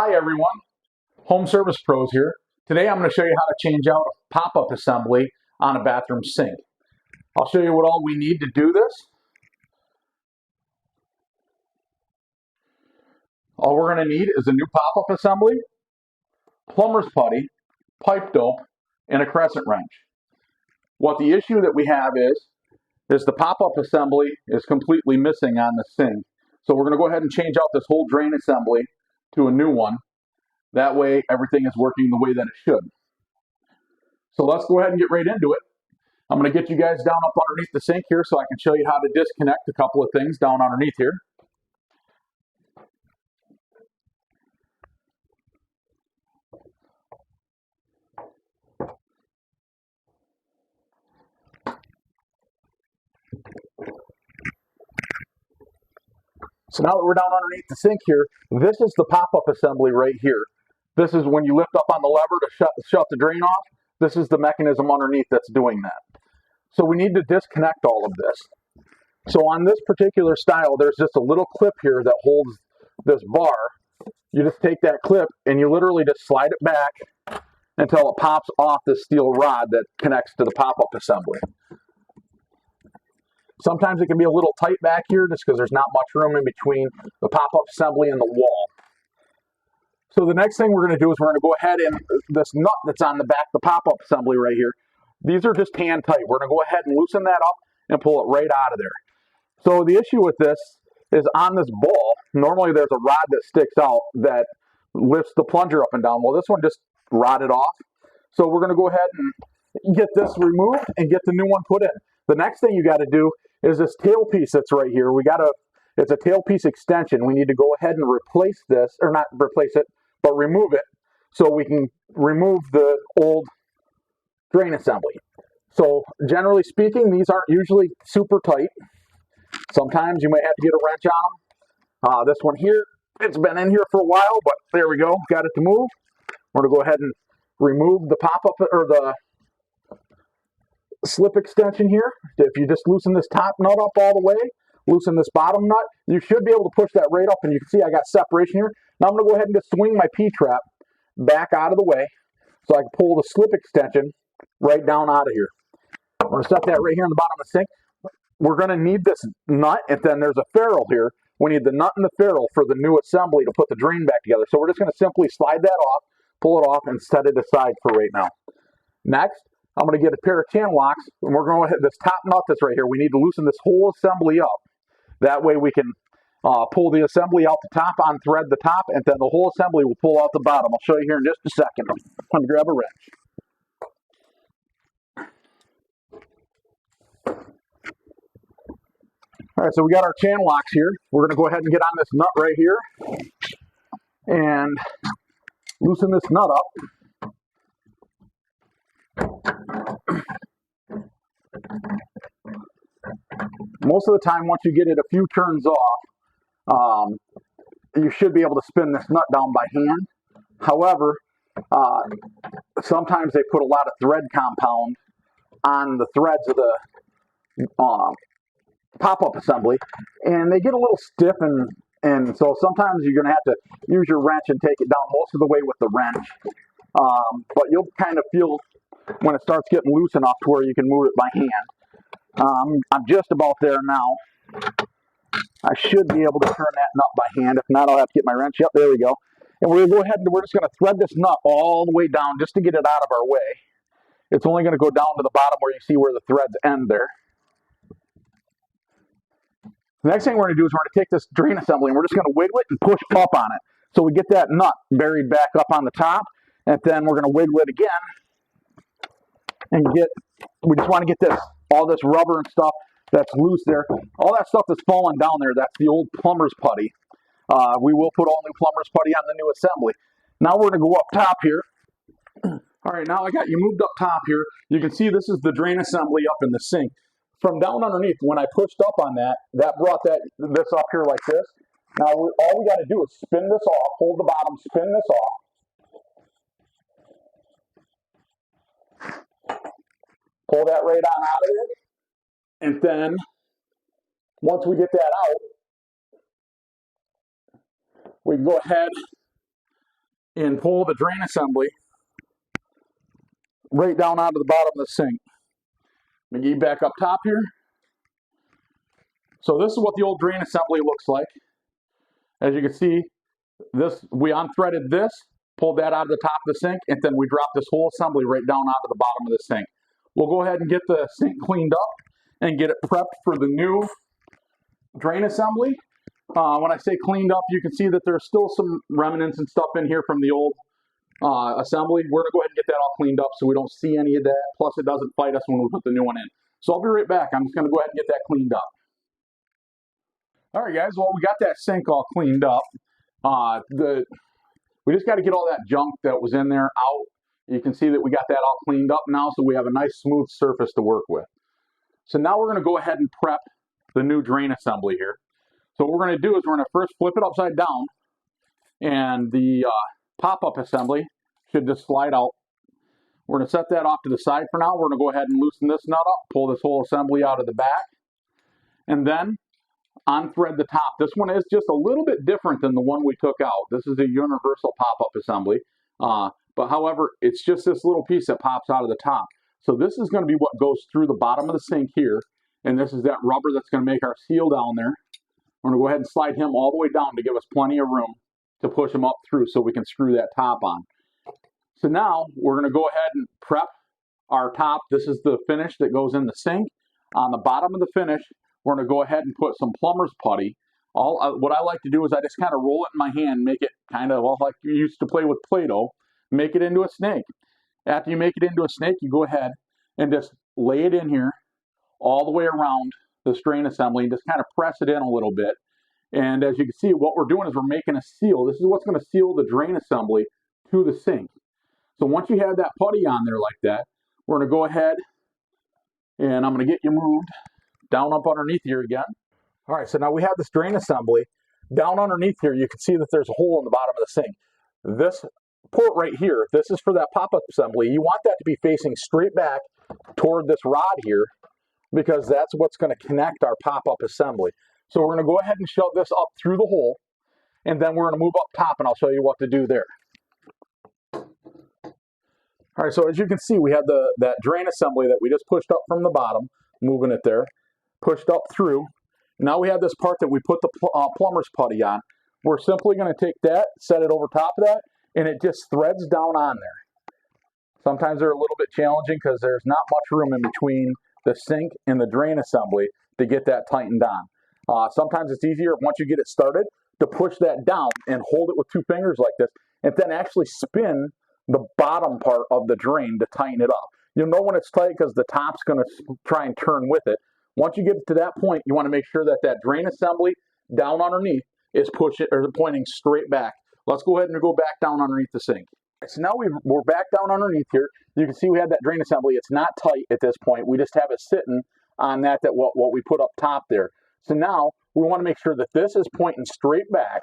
Hi everyone, Home Service Pros here. Today I'm going to show you how to change out a pop-up assembly on a bathroom sink. I'll show you what all we need to do this. All we're going to need is a new pop-up assembly, plumber's putty, pipe dope, and a crescent wrench. What the issue that we have is the pop-up assembly is completely missing on the sink. So we're going to go ahead and change out this whole drain assembly to a new one. That way everything is working the way that it should. So let's go ahead and get right into it. I'm going to get you guys down up underneath the sink here so I can show you how to disconnect a couple of things down underneath here. So now that we're down underneath the sink here, this is the pop-up assembly right here. This is when you lift up on the lever to shut the drain off. This is the mechanism underneath that's doing that. So we need to disconnect all of this. So on this particular style, there's just a little clip here that holds this bar. You just take that clip and you literally just slide it back until it pops off the steel rod that connects to the pop-up assembly. Sometimes it can be a little tight back here just because there's not much room in between the pop-up assembly and the wall. So the next thing we're going to do is we're going to go ahead and this nut that's on the back, the pop-up assembly right here, these are just hand tight. We're going to go ahead and loosen that up and pull it right out of there. So the issue with this is on this ball, normally there's a rod that sticks out that lifts the plunger up and down. Well, this one just rotted off. So we're going to go ahead and get this removed and get the new one put in. The next thing you got to do is this tailpiece that's right here. It's a tailpiece extension. We need to go ahead and replace this, or not replace it, but remove it so we can remove the old drain assembly. So generally speaking, these aren't usually super tight. Sometimes you might have to get a wrench on them. This one here, it's been in here for a while, but there we go, got it to move. We're going to go ahead and remove the pop-up or the slip extension here. If you just loosen this top nut up all the way, loosen this bottom nut, you should be able to push that right up, and you can see I got separation here. Now I'm going to go ahead and just swing my P-trap back out of the way so I can pull the slip extension right down out of here. I'm going to set that right here in the bottom of the sink. We're going to need this nut, and then there's a ferrule here. We need the nut and the ferrule for the new assembly to put the drain back together. So we're just going to simply slide that off, pull it off, and set it aside for right now. Next, I'm going to get a pair of channel locks, and we're going to hit this top nut that's right here. We need to loosen this whole assembly up. That way we can pull the assembly out the top, unthread the top, and then the whole assembly will pull out the bottom. I'll show you here in just a second. I'm going to grab a wrench. All right, so we got our channel locks here. We're going to go ahead and get on this nut right here and loosen this nut up. Most of the time, once you get it a few turns off, you should be able to spin this nut down by hand. However, sometimes they put a lot of thread compound on the threads of the pop-up assembly, and they get a little stiff, and so sometimes you're going to have to use your wrench and take it down most of the way with the wrench. But you'll kind of feel when it starts getting loose enough to where you can move it by hand. I'm just about there now. I should be able to turn that nut by hand. If not, I'll have to get my wrench. Yep, there we go. And we're going to go ahead and we're just going to thread this nut all the way down just to get it out of our way. It's only going to go down to the bottom where you see where the threads end there. The next thing we're going to do is we're going to take this drain assembly and we're just going to wiggle it and push up on it. So we get that nut buried back up on the top, and then we're going to wiggle it again and we just want to get all this rubber and stuff that's loose there. All that stuff that's falling down there, that's the old plumber's putty. We will put all new plumber's putty on the new assembly. Now we're going to go up top here. All right, now I got you moved up top here. You can see this is the drain assembly up in the sink. From down underneath, when I pushed up on that, that brought this up here like this. Now all we got to do is spin this off, hold the bottom, spin this off. Pull that right on out of it. And then, once we get that out, we can go ahead and pull the drain assembly right down onto the bottom of the sink. Let me get back up top here. So this is what the old drain assembly looks like. As you can see, we unthreaded this, pulled that out of the top of the sink, and then we dropped this whole assembly right down onto the bottom of the sink. We'll go ahead and get the sink cleaned up and get it prepped for the new drain assembly. When I say cleaned up, you can see that there's still some remnants and stuff in here from the old assembly. We're going to go ahead and get that all cleaned up so we don't see any of that. Plus, it doesn't fight us when we put the new one in. So I'll be right back. I'm just going to go ahead and get that cleaned up. All right, guys. Well, we got that sink all cleaned up. We just got to get all that junk that was in there out. You can see that we got that all cleaned up now, so we have a nice smooth surface to work with. So now we're going to go ahead and prep the new drain assembly here. So what we're going to do is we're going to first flip it upside down, and the pop-up assembly should just slide out. We're going to set that off to the side for now. We're going to go ahead and loosen this nut up, pull this whole assembly out of the back, and then unthread the top. This one is just a little bit different than the one we took out. This is a universal pop-up assembly, but however, it's just this little piece that pops out of the top. So this is going to be what goes through the bottom of the sink here, and this is that rubber that's going to make our seal down there. We're going to go ahead and slide him all the way down to give us plenty of room to push him up through so we can screw that top on. So now we're going to go ahead and prep our top. This is the finish that goes in the sink. On the bottom of the finish, we're going to go ahead and put some plumber's putty. What I like to do is I just kind of roll it in my hand, make it kind of like you used to play with Play-Doh, make it into a snake. After you make it into a snake, you go ahead and just lay it in here all the way around the drain assembly and just kind of press it in a little bit. And as you can see, what we're doing is we're making a seal. This is what's going to seal the drain assembly to the sink. So once you have that putty on there like that, we're going to go ahead and I'm going to get you moved down up underneath here again. All right, so now we have this drain assembly. Down underneath here, you can see that there's a hole in the bottom of the sink. This port right here, this is for that pop-up assembly. You want that to be facing straight back toward this rod here, because that's what's going to connect our pop-up assembly. So we're going to go ahead and shove this up through the hole, and then we're going to move up top, and I'll show you what to do there. All right, so as you can see, we have that drain assembly that we just pushed up from the bottom, moving it there, pushed up through. Now we have this part that we put the plumber's putty on. We're simply going to take that, set it over top of that, and it just threads down on there. Sometimes they're a little bit challenging because there's not much room in between the sink and the drain assembly to get that tightened on. Sometimes it's easier once you get it started to push that down and hold it with two fingers like this, and then actually spin the bottom part of the drain to tighten it up. You'll know when it's tight because the top's going to try and turn with it. Once you get to that point, you want to make sure that that drain assembly down underneath is pointing straight back. Let's go ahead and go back down underneath the sink. So now we're back down underneath here. You can see we have that drain assembly. It's not tight at this point. We just have it sitting on what we put up top there. So now we want to make sure that this is pointing straight back.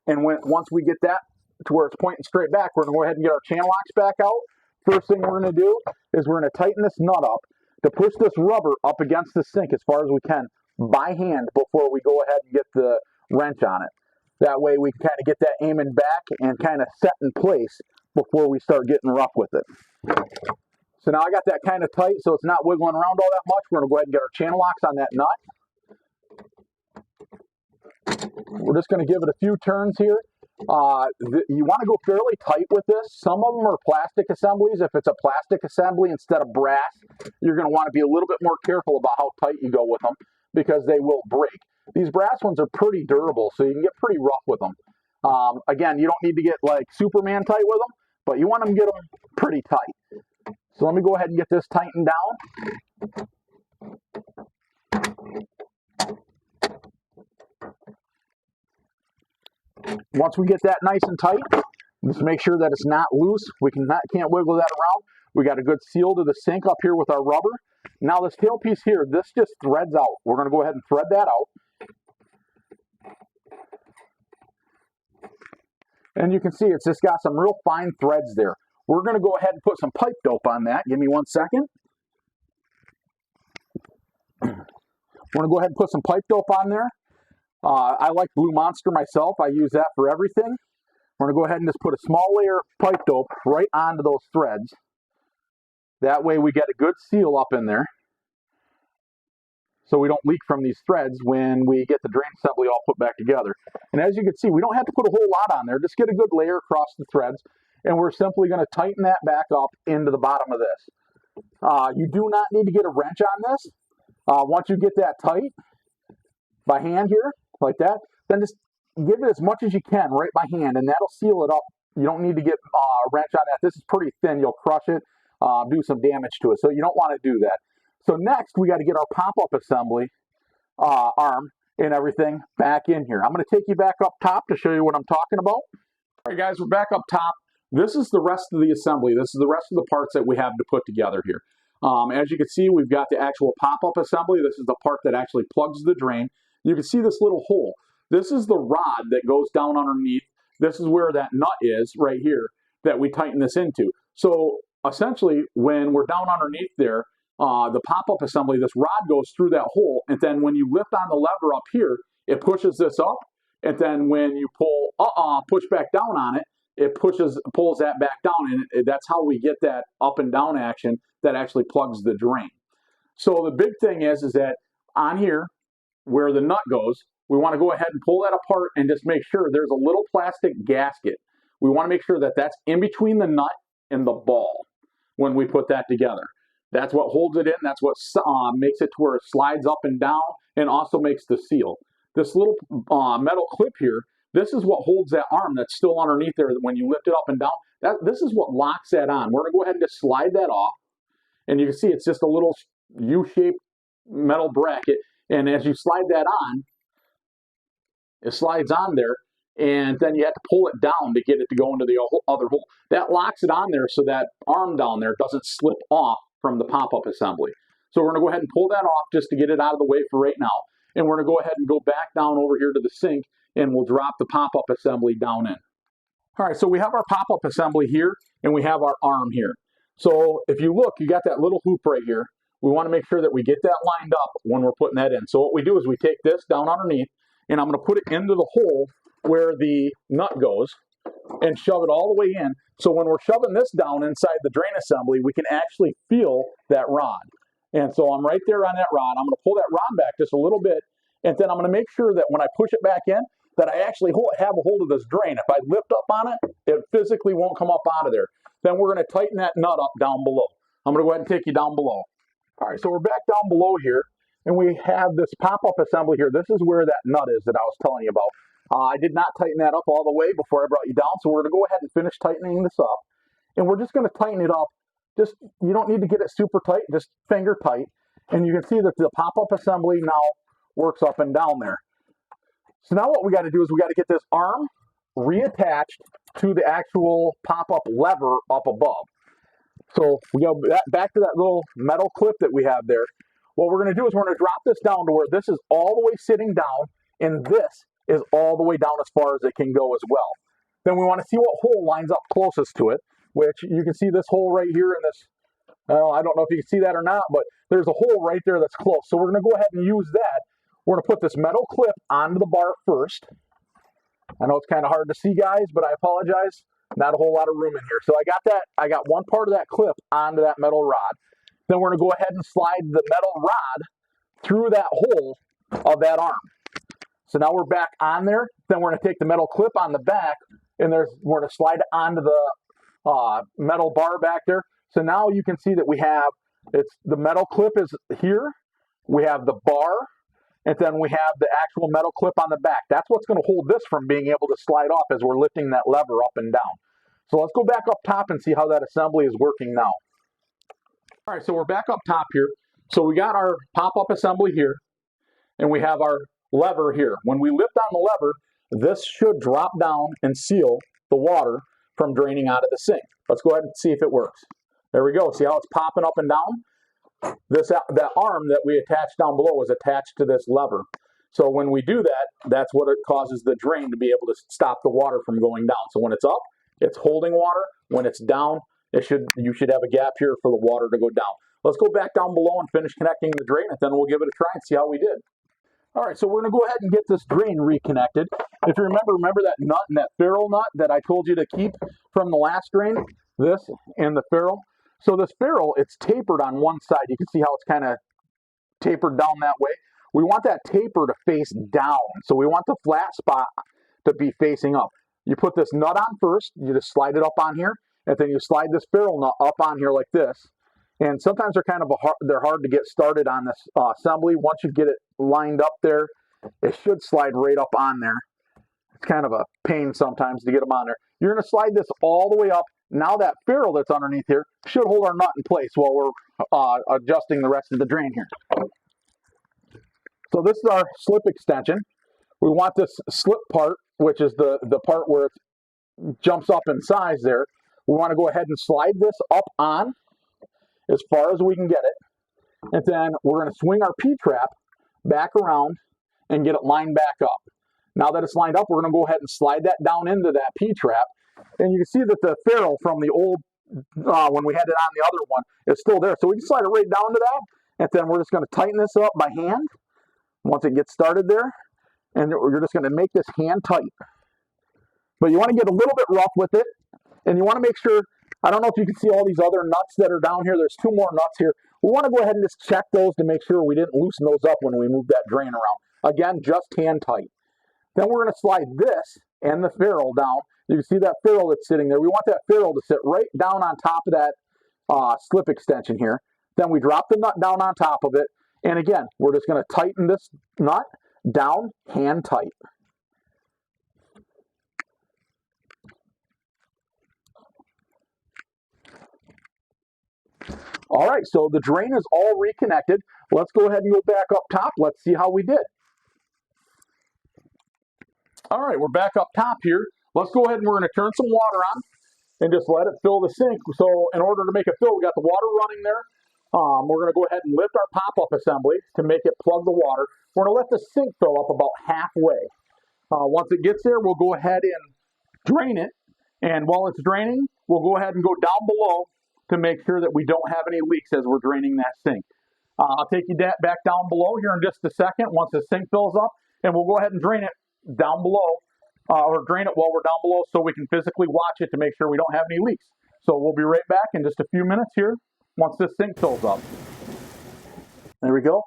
And once we get that to where it's pointing straight back, we're going to go ahead and get our channel locks back out. First thing we're going to do is we're going to tighten this nut up to push this rubber up against the sink as far as we can by hand before we go ahead and get the wrench on it. That way we can kind of get that aiming back and kind of set in place before we start getting rough with it. So now I got that kind of tight so it's not wiggling around all that much. We're going to go ahead and get our channel locks on that nut. We're just going to give it a few turns here. You want to go fairly tight with this. Some of them are plastic assemblies. If it's a plastic assembly instead of brass, you're going to want to be a little bit more careful about how tight you go with them because they will break. These brass ones are pretty durable, so you can get pretty rough with them. Again, you don't need to get like Superman tight with them, but you want to get them pretty tight. So let me go ahead and get this tightened down. Once we get that nice and tight, just make sure that it's not loose. We can't wiggle that around. We got a good seal to the sink up here with our rubber. Now this tailpiece here, this just threads out. We're going to go ahead and thread that out. And you can see it's just got some real fine threads there. We're going to go ahead and put some pipe dope on that. Give me 1 second. We're going to go ahead and put some pipe dope on there. I like Blue Monster myself. I use that for everything. We're going to go ahead and just put a small layer of pipe dope right onto those threads. That way we get a good seal up in there, so we don't leak from these threads when we get the drain assembly all put back together. And as you can see, we don't have to put a whole lot on there. Just get a good layer across the threads, and we're simply going to tighten that back up into the bottom of this. You do not need to get a wrench on this. Once you get that tight by hand here, like that, then just give it as much as you can right by hand, and that'll seal it up. You don't need to get a wrench on that. This is pretty thin. You'll crush it, do some damage to it, so you don't want to do that. So next, we got to get our pop-up assembly arm and everything back in here. I'm going to take you back up top to show you what I'm talking about. All right, guys, we're back up top. This is the rest of the assembly. This is the rest of the parts that we have to put together here. As you can see, we've got the actual pop-up assembly. This is the part that actually plugs the drain. You can see this little hole. This is the rod that goes down underneath. This is where that nut is right here that we tighten this into. So essentially, when we're down underneath there, the pop-up assembly, this rod goes through that hole, and then when you lift on the lever up here, it pushes this up, and then when you push back down on it, it pulls that back down, and that's how we get that up and down action that actually plugs the drain. So the big thing is that on here, where the nut goes, we want to go ahead and pull that apart and just make sure there's a little plastic gasket. We want to make sure that that's in between the nut and the ball when we put that together. That's what holds it in. That's what makes it to where it slides up and down and also makes the seal. This little metal clip here, this is what holds that arm that's still underneath there when you lift it up and down. This is what locks that on. We're going to go ahead and just slide that off. And you can see it's just a little U-shaped metal bracket. And as you slide that on, it slides on there. And then you have to pull it down to get it to go into the other hole. That locks it on there so that arm down there doesn't slip off from the pop-up assembly. So we're going to go ahead and pull that off just to get it out of the way for right now. And we're going to go ahead and go back down over here to the sink, and we'll drop the pop-up assembly down in. All right, so we have our pop-up assembly here, and we have our arm here. So if you look, you got that little hoop right here. We want to make sure that we get that lined up when we're putting that in. So what we do is we take this down underneath, and I'm going to put it into the hole where the nut goes and shove it all the way in. So when we're shoving this down inside the drain assembly, we can actually feel that rod. And so I'm right there on that rod. I'm going to pull that rod back just a little bit, and then I'm going to make sure that when I push it back in, that I actually have a hold of this drain. If I lift up on it, it physically won't come up out of there. Then we're going to tighten that nut up down below. I'm going to go ahead and take you down below. All right, so we're back down below here, and we have this pop-up assembly here. This is where that nut is that I was telling you about. I did not tighten that up all the way before I brought you down, so we're going to go ahead and finish tightening this up. And we're just going to tighten it up. You don't need to get it super tight, just finger tight. And you can see that the pop-up assembly now works up and down there. So now what we got to do is we got to get this arm reattached to the actual pop-up lever up above. So we go back to that little metal clip that we have there. What we're going to do is we're going to drop this down to where this is all the way sitting down, and this is all the way down as far as it can go as well. Then we want to see what hole lines up closest to it, which you can see this hole right here in this. I don't know if you can see that or not, but there's a hole right there that's close. So we're going to go ahead and use that. We're going to put this metal clip onto the bar first. I know it's kind of hard to see, guys, but I apologize. Not a whole lot of room in here. So I got one part of that clip onto that metal rod. Then we're going to go ahead and slide the metal rod through that hole of that arm. So now we're back on there. Then we're going to take the metal clip on the back, and we're going to slide it onto the metal bar back there. So now you can see that we have, the metal clip is here. We have the bar, and then we have the actual metal clip on the back. That's what's going to hold this from being able to slide off as we're lifting that lever up and down. So let's go back up top and see how that assembly is working now. All right, so we're back up top here. So we got our pop-up assembly here, and we have our lever here. When we lift on the lever, this should drop down and seal the water from draining out of the sink. Let's go ahead and see if it works. There we go. See how it's popping up and down? That arm that we attached down below is attached to this lever. So when we do that, that's what it causes the drain to be able to stop the water from going down. So when it's up, it's holding water. When it's down, you should have a gap here for the water to go down. Let's go back down below and finish connecting the drain, and then we'll give it a try and see how we did. All right, so we're going to go ahead and get this drain reconnected. If you remember that nut and that ferrule nut that I told you to keep from the last drain, this and the ferrule. So this ferrule, it's tapered on one side. You can see how it's kind of tapered down that way. We want that taper to face down. So we want the flat spot to be facing up. You put this nut on first, you just slide it up on here, and then you slide this ferrule nut up on here like this. And sometimes they're hard to get started on this assembly. Once you get it lined up there, it should slide right up on there. It's kind of a pain sometimes to get them on there. You're going to slide this all the way up. Now that ferrule that's underneath here should hold our nut in place while we're adjusting the rest of the drain here. So this is our slip extension. We want this slip part, which is the part where it jumps up in size there. We want to go ahead and slide this up on as far as we can get it. And then we're going to swing our P-trap back around and get it lined back up. Now that it's lined up, we're going to go ahead and slide that down into that P-trap. And you can see that the ferrule from the old, when we had it on the other one, is still there. So we can slide it right down to that. And then we're just going to tighten this up by hand once it gets started there. And you're just going to make this hand tight. But you want to get a little bit rough with it. And you want to make sure, I don't know if you can see all these other nuts that are down here. There's 2 more nuts here. We want to go ahead and just check those to make sure we didn't loosen those up when we moved that drain around. Again, just hand tight. Then we're going to slide this and the ferrule down. You can see that ferrule that's sitting there. We want that ferrule to sit right down on top of that slip extension here. Then we drop the nut down on top of it. And again, we're just going to tighten this nut down, hand tight. All right, so the drain is all reconnected. Let's go ahead and go back up top. Let's see how we did. All right, we're back up top here. Let's go ahead and we're going to turn some water on and just let it fill the sink. So in order to make it fill, we got the water running there. We're going to go ahead and lift our pop-up assembly to make it plug the water. We're going to let the sink fill up about halfway. Once it gets there, we'll go ahead and drain it. And while it's draining, we'll go ahead and go down below to make sure that we don't have any leaks as we're draining that sink. I'll take you back down below here in just a second once the sink fills up, and we'll go ahead and drain it down below, or drain it while we're down below so we can physically watch it to make sure we don't have any leaks. So we'll be right back in just a few minutes here once this sink fills up. There we go.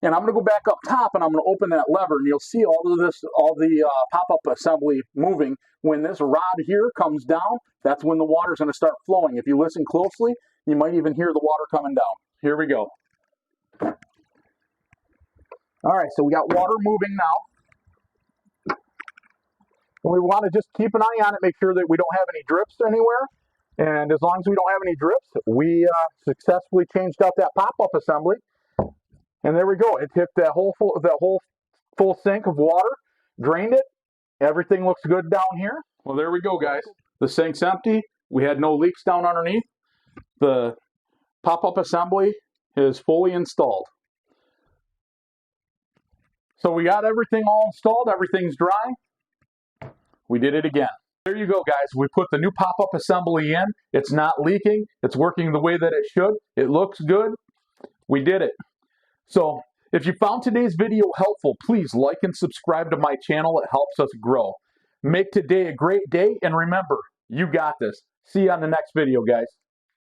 And I'm going to go back up top and I'm going to open that lever, and you'll see all the pop-up assembly moving. When this rod here comes down, that's when the water's going to start flowing. If you listen closely, you might even hear the water coming down. Here we go. All right, so we got water moving now. And we want to just keep an eye on it, make sure that we don't have any drips anywhere. And as long as we don't have any drips, we successfully changed out that pop-up assembly. And there we go. It hit that whole full sink of water, drained it. Everything looks good down here. Well, there we go, guys. The sink's empty. We had no leaks down underneath. The pop-up assembly is fully installed. So we got everything all installed. Everything's dry. We did it again. There you go, guys. We put the new pop-up assembly in. It's not leaking. It's working the way that it should. It looks good. We did it. So if you found today's video helpful, please like and subscribe to my channel. It helps us grow. Make today a great day, and remember, you got this. See you on the next video, guys.